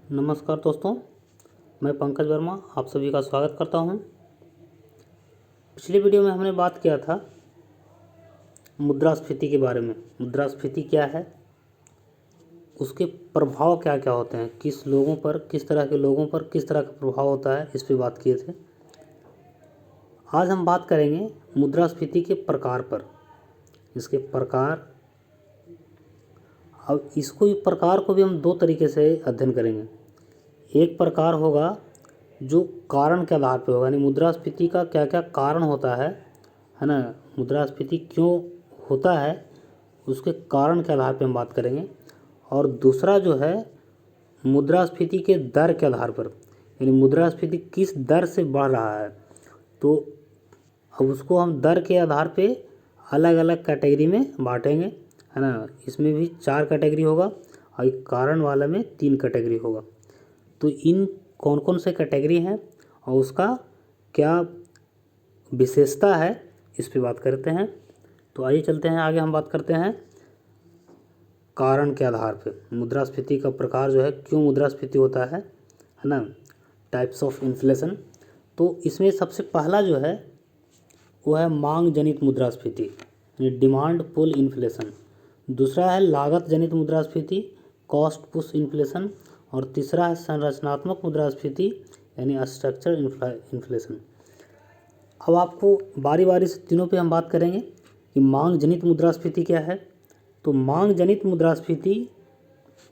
नमस्कार दोस्तों, मैं पंकज वर्मा आप सभी का स्वागत करता हूं। पिछली वीडियो में हमने बात किया था मुद्रास्फीति के बारे में। मुद्रास्फीति क्या है, उसके प्रभाव क्या क्या होते हैं, किस लोगों पर, किस तरह के लोगों पर किस तरह का प्रभाव होता है, इस पर बात किए थे। आज हम बात करेंगे मुद्रास्फीति के प्रकार पर, इसके प्रकार। अब इसको भी प्रकार को भी हम दो तरीके से अध्ययन करेंगे। एक प्रकार होगा जो कारण के आधार पर होगा, यानी मुद्रास्फीति का क्या क्या कारण होता है ना, मुद्रास्फीति क्यों होता है उसके कारण के आधार पर हम बात करेंगे। और दूसरा जो है मुद्रास्फीति के दर के आधार पर, यानी मुद्रास्फीति किस दर से बढ़ रहा है, तो अब उसको हम दर के आधार पे अलग अलग कैटेगरी में बांटेंगे, है ना। इसमें भी 4 कैटेगरी होगा और एक कारण वाला में 3 कैटेगरी होगा। तो इन कौन कौन से कैटेगरी हैं और उसका क्या विशेषता है, इस पे बात करते हैं। तो आइए चलते हैं आगे, हम बात करते हैं कारण के आधार पे मुद्रास्फीति का प्रकार जो है, क्यों मुद्रास्फीति होता है ना, टाइप्स ऑफ इन्फ्लेशन। तो इसमें सबसे पहला जो है वो है मांग जनित मुद्रास्फीति, यानी डिमांड पुल इन्फ्लेशन। दूसरा है लागत जनित मुद्रास्फीति, कॉस्ट पुश इन्फ्लेशन। और तीसरा है संरचनात्मक मुद्रास्फीति, यानी स्ट्रक्चर इन्फ्लेशन। अब आपको बारी बारी से तीनों पे हम बात करेंगे कि मांग जनित मुद्रास्फीति क्या है। तो मांग जनित मुद्रास्फीति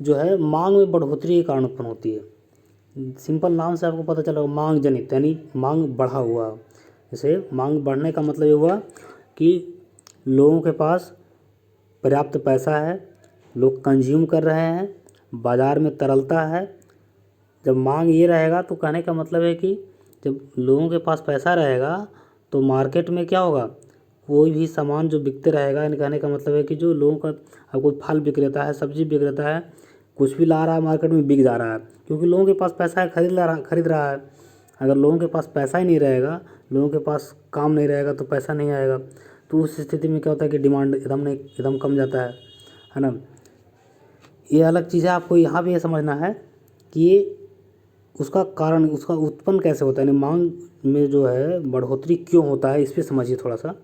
जो है मांग में बढ़ोतरी के कारण उत्पन्न होती है। सिंपल नाम से आपको पता चला, मांग जनित यानी मांग बढ़ा हुआ। जैसे मांग बढ़ने का मतलब ये हुआ कि लोगों के पास पर्याप्त पैसा है, लोग कंज्यूम कर रहे हैं, बाज़ार में तरलता है। जब मांग ये रहेगा तो कहने का मतलब है कि जब लोगों के पास पैसा रहेगा तो मार्केट में क्या होगा, कोई भी सामान जो बिकते रहेगा। यानी कहने का मतलब है कि जो लोगों का, अब कोई फल बिक रहता है, सब्जी बिक रहता है, कुछ भी ला रहा है मार्केट में बिक जा रहा है, क्योंकि लोगों के पास पैसा है, खरीद रहा है। अगर लोगों के पास पैसा ही नहीं रहेगा, लोगों के पास काम नहीं रहेगा तो पैसा नहीं आएगा। तो उस स्थिति में क्या होता है कि डिमांड एकदम कम जाता है ना। ये अलग चीज़ है, आपको यहाँ भी ये समझना है कि ये उसका कारण, उसका उत्पन्न कैसे होता है, यानी मांग में जो है बढ़ोतरी क्यों होता है, इस पर समझिए थोड़ा सा।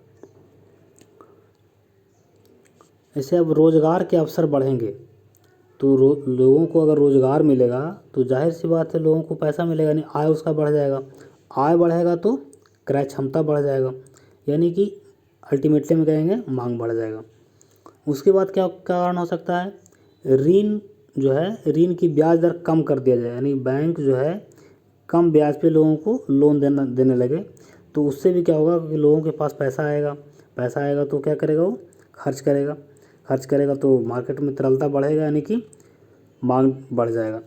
ऐसे अब रोज़गार के अवसर बढ़ेंगे तो लोगों को अगर रोज़गार मिलेगा तो जाहिर सी बात है लोगों को पैसा मिलेगा, यानी आय उसका बढ़ जाएगा। आय बढ़ेगा तो क्रय क्षमता बढ़ जाएगा, यानी कि अल्टीमेटली में कहेंगे मांग बढ़ जाएगा। उसके बाद क्या कारण हो सकता है, ऋण जो है, ऋण की ब्याज दर कम कर दिया जाए, यानी बैंक जो है कम ब्याज पे लोगों को लोन देने लगे। तो उससे भी क्या होगा कि लोगों के पास पैसा आएगा तो क्या करेगा, वो खर्च करेगा तो मार्केट में तरलता बढ़ेगा, यानी कि मांग बढ़ जाएगा।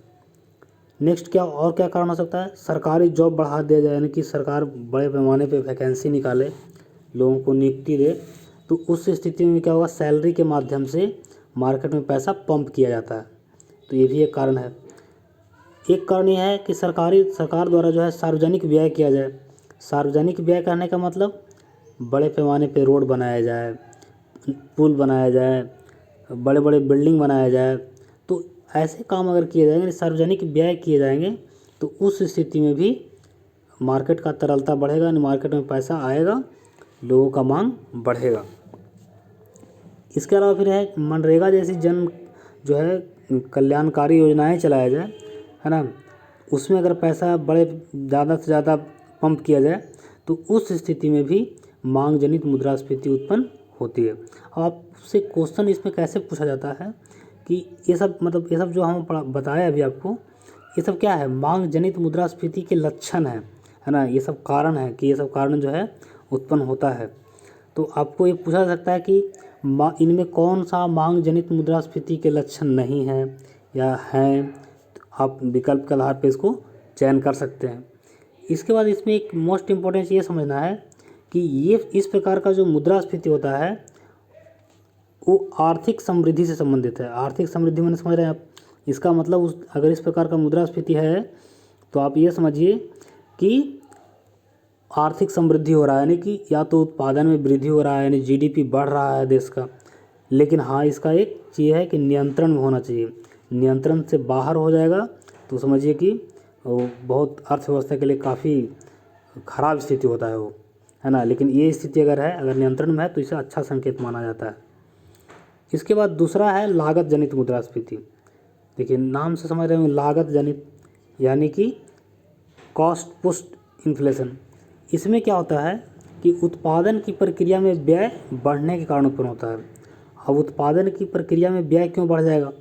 नेक्स्ट क्या कारण हो सकता है, सरकारी जॉब बढ़ा दिया जाए, यानी कि सरकार बड़े पैमाने पे वैकेंसी निकाले, लोगों को नियुक्ति दे। तो उस स्थिति में क्या होगा, सैलरी के माध्यम से मार्केट में पैसा पंप किया जाता है। तो ये भी एक कारण है। एक कारण यह है कि सरकार द्वारा जो है सार्वजनिक व्यय किया जाए। सार्वजनिक व्यय करने का मतलब बड़े पैमाने पे रोड बनाया जाए, पुल बनाया जाए, बड़े बड़े बिल्डिंग बनाया जाए। तो ऐसे काम अगर किए जाएंगे, सार्वजनिक व्यय किए जाएंगे, तो उस स्थिति में भी मार्केट का तरलता बढ़ेगा, यानी मार्केट में पैसा आएगा, लोगों का मांग बढ़ेगा। इसके अलावा फिर है मनरेगा जैसी जो है कल्याणकारी योजनाएं चलाया जाए, है ना। उसमें अगर पैसा ज़्यादा से ज़्यादा पंप किया जाए तो उस स्थिति में भी मांग जनित मुद्रास्फीति उत्पन्न होती है। आपसे क्वेश्चन इसमें कैसे पूछा जाता है कि ये सब जो हम बताया अभी आपको, ये सब क्या है, मांग जनित मुद्रास्फीति के लक्षण है ना। ये सब कारण है कि ये सब कारण जो है उत्पन्न होता है। तो आपको ये पूछा जा सकता है कि इनमें कौन सा मांग जनित मुद्रास्फीति के लक्षण नहीं है या हैं। आप विकल्प के आधार पर इसको चयन कर सकते हैं। इसके बाद इसमें एक मोस्ट इम्पोर्टेंट ये समझना है कि ये इस प्रकार का जो मुद्रास्फीति होता है वो आर्थिक समृद्धि से संबंधित है। आर्थिक समृद्धि मैंने समझ रहे हैं आप, इसका मतलब अगर इस प्रकार का मुद्रास्फीति है तो आप ये समझिए कि आर्थिक समृद्धि हो रहा है, यानी कि या तो उत्पादन में वृद्धि हो रहा है, यानी जीडीपी बढ़ रहा है देश का। लेकिन हाँ, इसका एक चीज़ है कि नियंत्रण में होना चाहिए। नियंत्रण से बाहर हो जाएगा तो समझिए कि वो बहुत अर्थव्यवस्था के लिए काफ़ी खराब स्थिति होता है वो, है ना। लेकिन ये स्थिति अगर नियंत्रण में है तो इसे अच्छा संकेत माना जाता है। इसके बाद दूसरा है लागत जनित मुद्रास्फीति। देखिए नाम से समझ रहे हो, लागत जनित यानी कि कॉस्ट पुस्ट इन्फ्लेशन। इसमें क्या होता है कि उत्पादन की प्रक्रिया में व्यय बढ़ने के कारण उत्पन्न होता है। अब उत्पादन की प्रक्रिया में व्यय क्यों बढ़ेगा,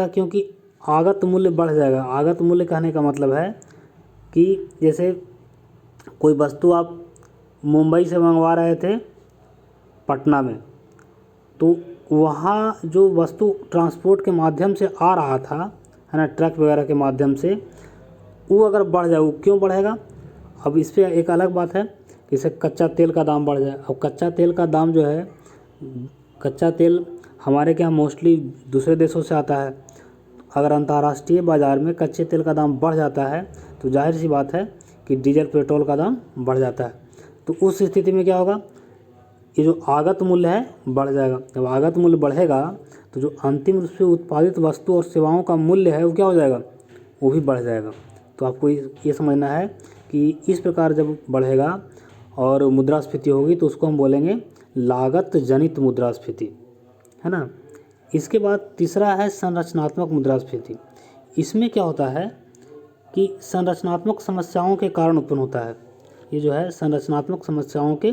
क्योंकि आगत मूल्य बढ़ जाएगा। आगत मूल्य कहने का मतलब है कि जैसे कोई वस्तु आप मुंबई से मंगवा रहे थे पटना में, तो वहाँ जो वस्तु ट्रांसपोर्ट के माध्यम से आ रहा था, है ना, ट्रक वगैरह के माध्यम से, वो अगर बढ़ जाए, वो क्यों बढ़ेगा। अब इस पर एक अलग बात है, जैसे कच्चा तेल का दाम बढ़ जाए। अब कच्चा तेल का दाम जो है, कच्चा तेल हमारे के यहाँ मोस्टली दूसरे देशों से आता है। अगर अंतर्राष्ट्रीय बाज़ार में कच्चे तेल का दाम बढ़ जाता है तो जाहिर सी बात है कि डीजल पेट्रोल का दाम बढ़ जाता है। तो उस स्थिति में क्या होगा, ये जो आगत मूल्य है बढ़ जाएगा। जब आगत मूल्य बढ़ेगा तो जो अंतिम रूप से उत्पादित वस्तु और सेवाओं का मूल्य है वो क्या हो जाएगा, वो भी बढ़ जाएगा। तो आपको ये समझना है कि इस प्रकार जब बढ़ेगा और मुद्रास्फीति होगी तो उसको हम बोलेंगे लागत जनित मुद्रास्फीति, है ना। इसके बाद तीसरा है संरचनात्मक मुद्रास्फीति। इसमें क्या होता है कि संरचनात्मक समस्याओं के कारण उत्पन्न होता है। ये जो है संरचनात्मक समस्याओं के,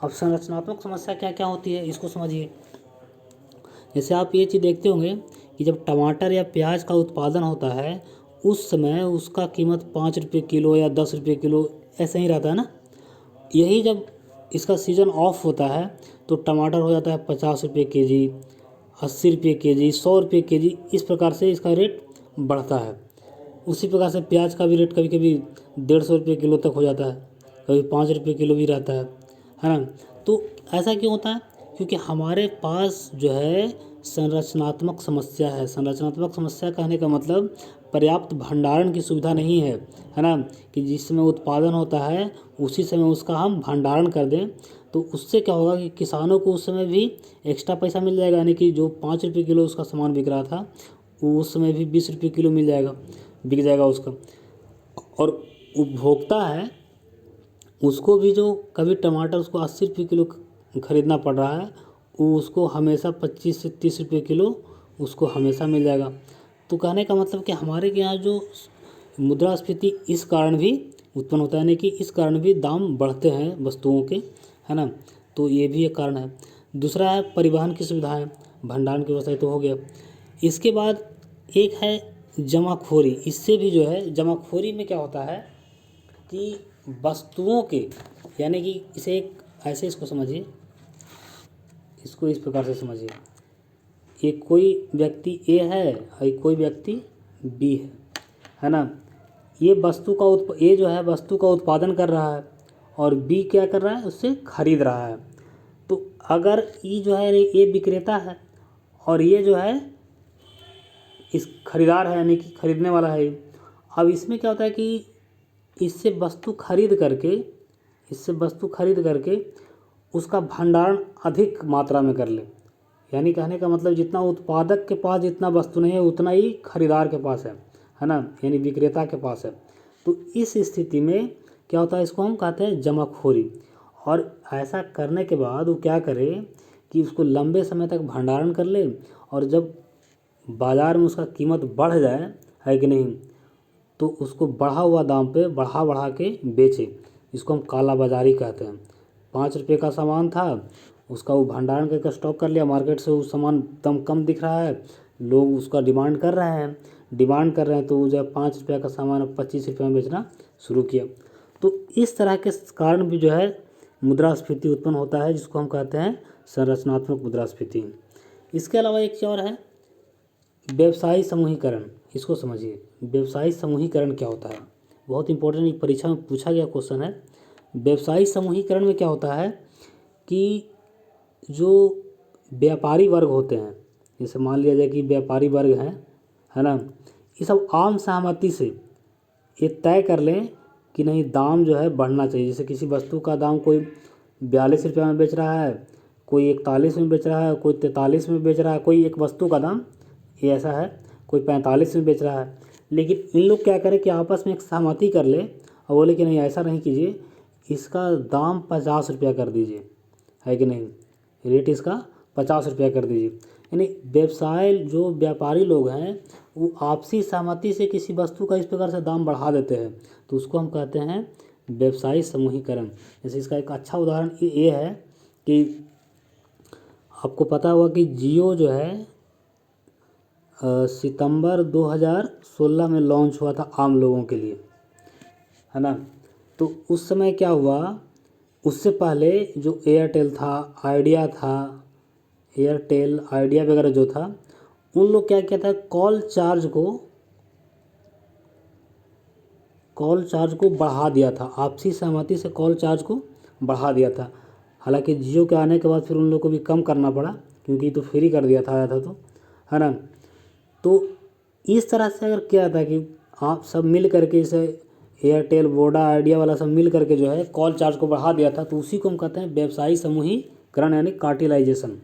अब संरचनात्मक समस्या क्या क्या होती है इसको समझिए। जैसे आप ये चीज़ देखते होंगे कि जब टमाटर या प्याज का उत्पादन होता है उस समय उसका कीमत 5 रुपये किलो या 10 रुपये किलो ऐसा ही रहता है ना। यही जब इसका सीज़न ऑफ होता है तो टमाटर हो जाता है 50 रुपये केजी, 80 रुपये केजी, 100 रुपये केजी, इस प्रकार से इसका रेट बढ़ता है। उसी प्रकार से प्याज का भी रेट कभी कभी 150 रुपये किलो तक हो जाता है, कभी 5 रुपये किलो भी रहता है ना। तो ऐसा क्यों होता है, क्योंकि हमारे पास जो है संरचनात्मक समस्या है। संरचनात्मक समस्या कहने का मतलब पर्याप्त भंडारण की सुविधा नहीं है ना, कि जिस समय उत्पादन होता है उसी समय उसका हम भंडारण कर दें। तो उससे क्या होगा कि किसानों को उस समय भी एक्स्ट्रा पैसा मिल जाएगा, यानी कि जो 5 रुपये किलो उसका सामान बिक रहा था वो उस समय भी 20 रुपये किलो बिक जाएगा उसका। और उपभोक्ता है उसको भी जो कभी टमाटर उसको 80 रुपये किलो खरीदना पड़ रहा है वो उसको हमेशा 25 से 30 रुपये किलो उसको हमेशा मिल जाएगा। तो कहने का मतलब कि हमारे के यहाँ जो मुद्रास्फीति इस कारण भी उत्पन्न होता है, यानी कि इस कारण भी दाम बढ़ते हैं वस्तुओं के, है ना। तो ये भी एक कारण है। दूसरा है परिवहन की सुविधाएं, भंडारण की व्यवस्था तो हो गया। इसके बाद एक है जमाखोरी। इससे भी जो है जमाखोरी में क्या होता है कि वस्तुओं के, यानी कि इसे एक ऐसे इसको समझिए, इसको इस प्रकार से समझिए, एक कोई व्यक्ति ए है और कोई व्यक्ति बी है ना। ये ये जो है वस्तु का उत्पादन कर रहा है और बी क्या कर रहा है, उससे खरीद रहा है। तो अगर ये जो है ये विक्रेता है और ये जो है इस खरीदार है, यानी कि खरीदने वाला है। अब इसमें क्या होता है कि इससे वस्तु खरीद करके उसका भंडारण अधिक मात्रा में कर ले। यानी कहने का मतलब जितना उत्पादक के पास जितना वस्तु नहीं है उतना ही खरीदार के पास है ना, यानी विक्रेता के पास है। तो इस स्थिति में क्या होता है, इसको हम कहते हैं जमाखोरी। और ऐसा करने के बाद वो क्या करे कि उसको लंबे समय तक भंडारण कर ले और जब बाज़ार में उसका कीमत बढ़ जाए, है कि नहीं, तो उसको बढ़ा हुआ दाम पे बढ़ा के बेचे। इसको हम काला बाज़ारी कहते हैं। 5 रुपये का सामान था, उसका वो भंडारण करके स्टॉक कर लिया, मार्केट से वो सामान एकदम कम दिख रहा है, लोग उसका डिमांड कर रहे हैं तो जब 5 रुपये का सामान अब 25 रुपये में बेचना शुरू किया। तो इस तरह के कारण भी जो है मुद्रास्फीति उत्पन्न होता है, जिसको हम कहते हैं संरचनात्मक मुद्रास्फीति। इसके अलावा एक और है व्यवसायी समूहीकरण। इसको समझिए, व्यवसायी समूहीकरण क्या होता है, बहुत इंपॉर्टेंट, परीक्षा में पूछा गया क्वेश्चन है। व्यवसायी समूहीकरण में क्या होता है कि जो व्यापारी वर्ग होते हैं, जैसे मान लिया जाए कि व्यापारी वर्ग हैं, है ना, ये सब आम सहमति से ये तय कर लें कि नहीं दाम जो है बढ़ना चाहिए। जैसे किसी वस्तु का दाम कोई 42 रुपये में बेच रहा है, कोई 41 में बेच रहा है, कोई 43 में बेच रहा है, कोई एक वस्तु का दाम ये ऐसा है, कोई 45 में बेच रहा है। लेकिन इन लोग क्या करें कि आपस में एक सहमति कर ले और बोले कि नहीं ऐसा नहीं कीजिए, इसका दाम 50 रुपया कर दीजिए, है कि नहीं, रेट इसका 50 रुपया कर दीजिए। यानी व्यवसाय जो व्यापारी लोग हैं वो आपसी सहमति से किसी वस्तु का इस प्रकार से दाम बढ़ा देते हैं, तो उसको हम कहते हैं व्यवसायी समूहीकरण। जैसे इसका एक अच्छा उदाहरण ये है कि आपको पता होगा कि जियो जो है सितंबर 2016 में लॉन्च हुआ था आम लोगों के लिए, है ना। तो उस समय क्या हुआ, उससे पहले जो एयरटेल था, आइडिया था, एयरटेल आइडिया वगैरह जो था, उन लोग क्या किया था, कॉल चार्ज को बढ़ा दिया था, आपसी सहमति से कॉल चार्ज को बढ़ा दिया था। हालांकि जियो के आने के बाद फिर उन लोग को भी कम करना पड़ा, क्योंकि तो फ्री कर दिया था, आया था तो, है ना। तो इस तरह से अगर क्या था कि आप सब मिल करके, इसे एयरटेल, वोडा, आइडिया वाला सब मिल करके जो है कॉल चार्ज को बढ़ा दिया था, तो उसी को हम कहते हैं व्यवसायी समूहीकरण यानी कार्टेलाइजेशन,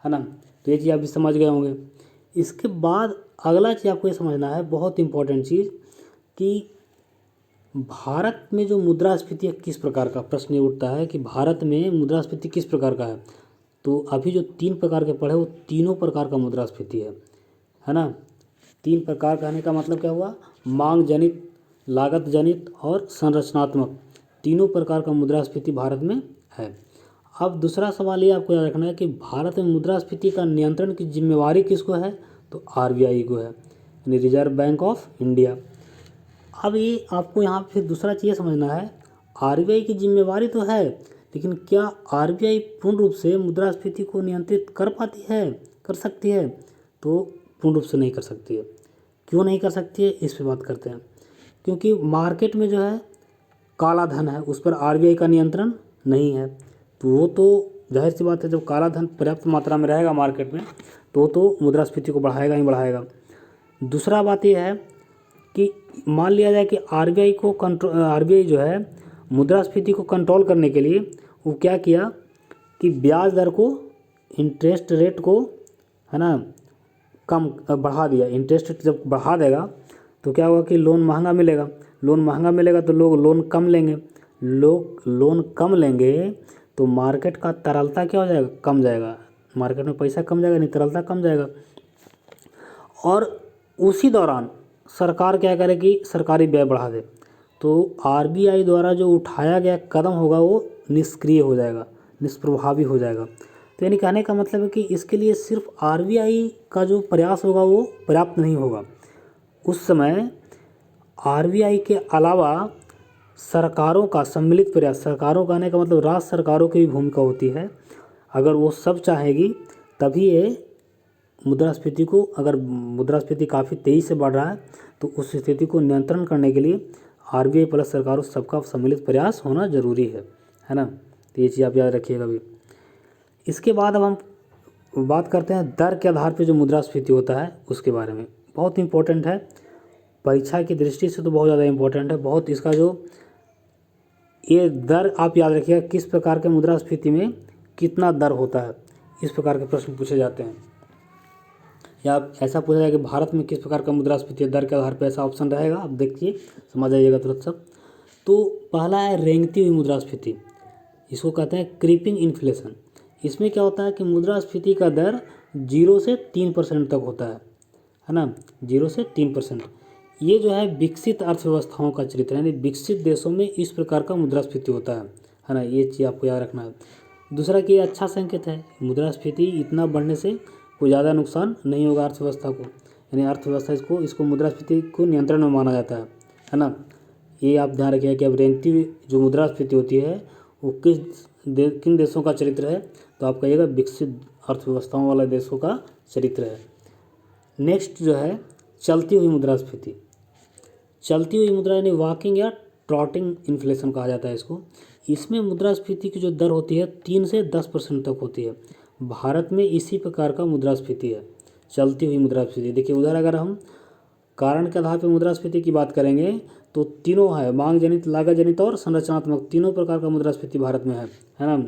है ना। तो ये चीज़ आप भी समझ गए होंगे। इसके बाद अगला चीज़ आपको ये समझना है, बहुत इंपॉर्टेंट चीज़, कि भारत में जो मुद्रास्फीति है किस प्रकार का, प्रश्न ये उठता है कि भारत में मुद्रास्फीति किस प्रकार का है। तो अभी जो 3 प्रकार के पढ़े वो तीनों प्रकार का मुद्रास्फीति है ना। 3 प्रकार कहने का मतलब क्या हुआ, मांग जनित, लागत जनित और संरचनात्मक, तीनों प्रकार का मुद्रास्फीति भारत में है। अब दूसरा सवाल ये आपको याद रखना है कि भारत में मुद्रास्फीति का नियंत्रण की जिम्मेवारी किसको है, तो आरबीआई को है, यानी रिजर्व बैंक ऑफ इंडिया। अब ये आपको यहाँ फिर दूसरा चीज़ समझना है, आरबीआई की जिम्मेवारी तो है, लेकिन क्या आरबीआई पूर्ण रूप से मुद्रास्फीति को नियंत्रित कर पाती है, कर सकती है, तो पूर्ण रूप से नहीं कर सकती है। क्यों नहीं कर सकती है, इस पर बात करते हैं। क्योंकि मार्केट में जो है काला धन है, उस पर आरबीआई का नियंत्रण नहीं है, तो वो तो जाहिर सी बात है, जब काला धन पर्याप्त मात्रा में रहेगा मार्केट में तो मुद्रास्फीति को बढ़ाएगा ही बढ़ाएगा। दूसरा बात यह है कि मान लिया जाए कि आरबीआई जो है मुद्रास्फीति को कंट्रोल करने के लिए वो क्या किया कि ब्याज दर को, इंटरेस्ट रेट को, है ना, कम बढ़ा दिया। इंटरेस्ट रेट जब बढ़ा देगा तो क्या होगा कि लोन महंगा मिलेगा, तो लोग लोन कम लेंगे, लोग लोन कम लेंगे तो मार्केट का तरलता क्या हो जाएगा, कम जाएगा, मार्केट में पैसा कम जाएगा, नहीं तरलता कम जाएगा। और उसी दौरान सरकार क्या करेगी, सरकारी व्यय बढ़ा दे, तो आरबीआई द्वारा जो उठाया गया कदम होगा वो निष्क्रिय हो जाएगा, निष्प्रभावी हो जाएगा। तो यानी कहने का मतलब है कि इसके लिए सिर्फ आरबीआई का जो प्रयास होगा वो पर्याप्त नहीं होगा। उस समय आरबीआई के अलावा सरकारों का सम्मिलित प्रयास, सरकारों का आने का मतलब राज्य सरकारों की भी भूमिका होती है। अगर वो सब चाहेगी तभी ये मुद्रास्फीति को, अगर मुद्रास्फीति काफ़ी तेज़ी से बढ़ रहा है तो उस स्थिति को नियंत्रण करने के लिए आरबीआई प्लस सरकारों सबका सम्मिलित प्रयास होना जरूरी है ना। तो ये चीज़ आप याद रखिएगा भी। इसके बाद अब हम बात करते हैं दर के आधार पर जो मुद्रास्फीति होता है उसके बारे में। बहुत इंपॉर्टेंट है, परीक्षा की दृष्टि से तो बहुत ज़्यादा इंपॉर्टेंट है। बहुत इसका जो ये दर आप याद रखिएगा, किस प्रकार के मुद्रास्फीति में कितना दर होता है, इस प्रकार के प्रश्न पूछे जाते हैं। या ऐसा पूछा जाए कि भारत में किस प्रकार का मुद्रास्फीति दर के आधार पर, ऐसा ऑप्शन रहेगा, आप देखिए समझ आइएगा तुरंत सब। तो पहला है रेंगती हुई मुद्रास्फीति, इसको कहते हैं क्रीपिंग इन्फ्लेशन। इसमें क्या होता है कि मुद्रास्फीति का दर 0 से 3% तक होता है ना, 0 से 3%। ये जो है विकसित अर्थव्यवस्थाओं का चरित्र है, यानी विकसित देशों में इस प्रकार का मुद्रास्फीति होता है ना। ये चीज़ आपको याद रखना है। दूसरा कि ये अच्छा संकेत है, मुद्रास्फीति इतना बढ़ने से कोई ज़्यादा नुकसान नहीं होगा अर्थव्यवस्था को, यानी अर्थव्यवस्था इसको मुद्रास्फीति को नियंत्रण में माना जाता है ना। ये आप ध्यान रखिएगा कि अब रेंगती जो मुद्रास्फीति होती है वो किन देशों का चरित्र है, तो आप कहिएगा विकसित अर्थव्यवस्थाओं वाले देशों का चरित्र है। नेक्स्ट जो है चलती हुई मुद्रास्फीति। चलती हुई मुद्रा यानी वॉकिंग या ट्रॉटिंग इन्फ्लेशन कहा जाता है इसको। इसमें मुद्रास्फीति की जो दर होती है 3 से 10% तक होती है। भारत में इसी प्रकार का मुद्रास्फीति है, चलती हुई मुद्रास्फीति। देखिए उधर अगर हम कारण के आधार पर मुद्रास्फीति की बात करेंगे तो तीनों है, मांग जनित, लागत जनित और संरचनात्मक, तीनों प्रकार का मुद्रास्फीति भारत में है ना।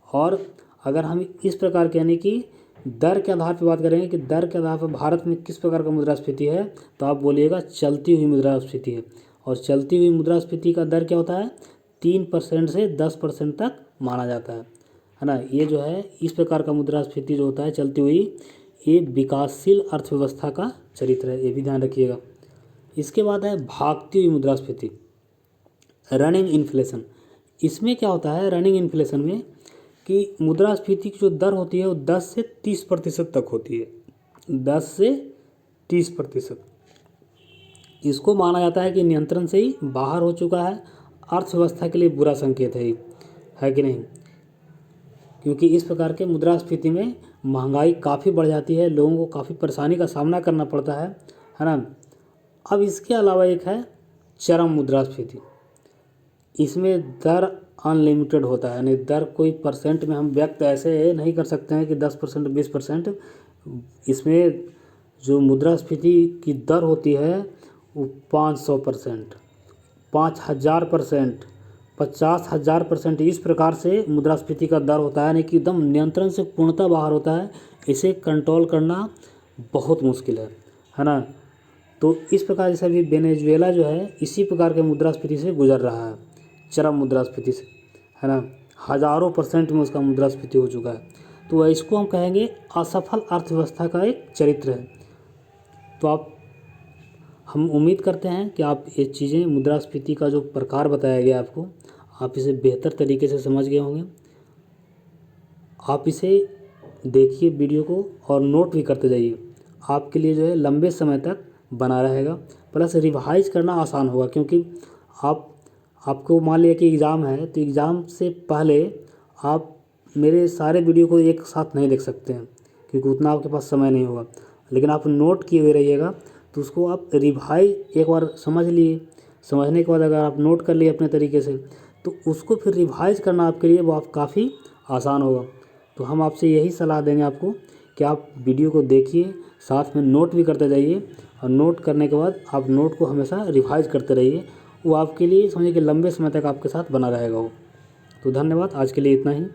और अगर हम इस प्रकार के यानी कि दर के आधार पर बात करेंगे कि दर के आधार पर भारत में किस प्रकार का मुद्रास्फीति है, तो आप बोलिएगा चलती हुई मुद्रास्फीति है। और चलती हुई मुद्रास्फीति का दर क्या होता है, 3% से 10% तक माना जाता है ना। ये जो है इस प्रकार का मुद्रास्फीति जो होता है चलती हुई, ये विकासशील अर्थव्यवस्था का चरित्र है, ये भी ध्यान रखिएगा। इसके बाद है भागती हुई मुद्रास्फीति, रनिंग इन्फ्लेशन। इसमें क्या होता है रनिंग इन्फ्लेशन में कि मुद्रास्फीति की जो दर होती है वो 10 से 30% तक होती है, 10 से 30%। इसको माना जाता है कि नियंत्रण से ही बाहर हो चुका है, अर्थव्यवस्था के लिए बुरा संकेत है कि नहीं, क्योंकि इस प्रकार के मुद्रास्फीति में महंगाई काफ़ी बढ़ जाती है, लोगों को काफ़ी परेशानी का सामना करना पड़ता है ना। अब इसके अलावा एक है चरम मुद्रास्फीति। इसमें दर अनलिमिटेड होता है, यानी दर कोई परसेंट में हम व्यक्त ऐसे नहीं कर सकते हैं कि 10% 20%। इसमें जो मुद्रास्फीति की दर होती है वो 500%, 5000%, 50,000%, इस प्रकार से मुद्रास्फीति का दर होता है, यानी कि एकदम नियंत्रण से पूर्णतः बाहर होता है। इसे कंट्रोल करना बहुत मुश्किल है ना। तो इस प्रकार से अभी वेनेजुएला जो है इसी प्रकार के मुद्रास्फीति से गुजर रहा है, चरम मुद्रास्फीति से, है ना। हज़ारों % में उसका मुद्रास्फीति हो चुका है। तो इसको हम कहेंगे असफल अर्थव्यवस्था का एक चरित्र है। तो हम उम्मीद करते हैं कि आप ये चीज़ें, मुद्रास्फीति का जो प्रकार बताया गया आपको, आप इसे बेहतर तरीके से समझ गए होंगे। आप इसे देखिए वीडियो को और नोट भी करते जाइए, आपके लिए जो है लंबे समय तक बना रहेगा। प्लस रिवाइज करना आसान होगा, क्योंकि आपको मान लिया कि एग्ज़ाम है, तो एग्ज़ाम से पहले आप मेरे सारे वीडियो को एक साथ नहीं देख सकते हैं, क्योंकि उतना आपके पास समय नहीं होगा। लेकिन आप नोट किए हुए रहिएगा, तो उसको आप रिवाइज एक बार समझ लिए, समझने के बाद अगर आप नोट कर लिए अपने तरीके से, तो उसको फिर रिवाइज करना आपके लिए वो आप काफ़ी आसान होगा। तो हम आपसे यही सलाह देंगे आपको कि आप वीडियो को देखिए, साथ में नोट भी करते जाइए, और नोट करने के बाद आप नोट को हमेशा रिवाइज करते रहिए। वो आपके लिए समझिए कि लंबे समय तक आपके साथ बना रहेगा वो। तो धन्यवाद, आज के लिए इतना ही।